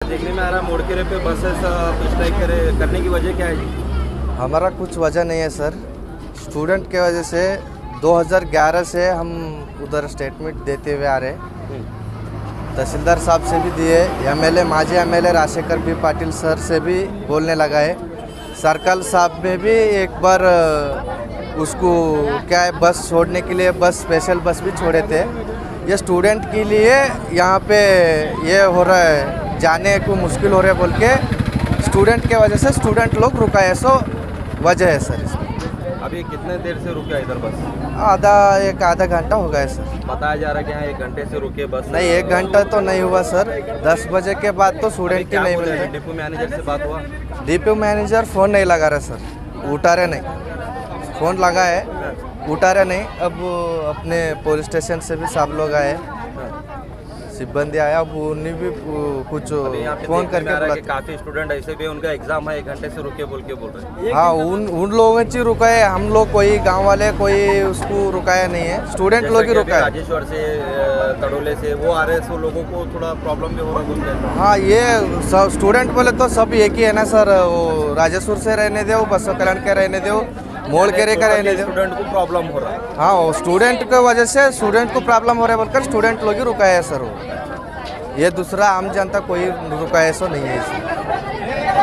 देखने में आ रहा है मोड़केरे पे बसेस स्ट्राइक करने की वजह क्या है जी? हमारा कुछ वजह नहीं है सर। स्टूडेंट के वजह से 2011 से हम उधर स्टेटमेंट देते हुए आ रहे हैं। तहसीलदार साहब से भी दिए, एमएलए माजी MLA Rajashekhar B Patil sir से भी बोलने लगा है। सर्कल साहब में भी एक बार उसको क्या है बस छोड़ने के लिए बस स्पेशल बस भी छोड़े थे। ये स्टूडेंट के लिए यहाँ पे ये हो रहा है, जाने को मुश्किल हो रहा है बोल के स्टूडेंट के वजह से स्टूडेंट लोग रुका है। सो वजह है सर इसमें। अभी कितने देर से रुके इधर बस? एक आधा घंटा हो गया है सर। बताया जा रहा है कि यहाँ 1 घंटे से रुके बस। नहीं, 1 घंटा तो नहीं हुआ सर। 10 बजे के बाद तो स्टूडेंट की नहीं मिल रही। डिपो मैनेजर से बात हुआ? डीपी मैनेजर फ़ोन नहीं लगा रहा सर, उठा रहे नहीं। फ़ोन लगा है, उठा रहे नहीं। अब अपने पुलिस स्टेशन से भी सब लोग आए, सिब्बंदी आया। अब उन्हें भी कुछ फ़ोन करके कि बुलाते। काफी स्टूडेंट ऐसे भी उनका एग्जाम है 1 घंटे से रुके बोल के बोल रहे हैं। हाँ, उन लोगों ने रुकाए। हम लोग कोई गांव वाले कोई उसको रुकाया नहीं है, स्टूडेंट लोग ही रुकाए। राजेश्वर से तड़ोले से वो आ रहे, तो लोगों को थोड़ा प्रॉब्लम भी हो रहा बोलते हैं। हाँ, ये सब स्टूडेंट बोले तो सब एक ही है ना सर। वो राजेश्वर से रहने दो, बसो कल्याण के रहने दो, मोड़ के का रहने दो। स्टूडेंट को प्रॉब्लम हो रहा है। हाँ, वो स्टूडेंट की वजह से स्टूडेंट को प्रॉब्लम हो रहा है बोलकर स्टूडेंट लोग ही रुकाया है सर। वो ये दूसरा आम जनता कोई रुकाया ऐसा नहीं है इसमें।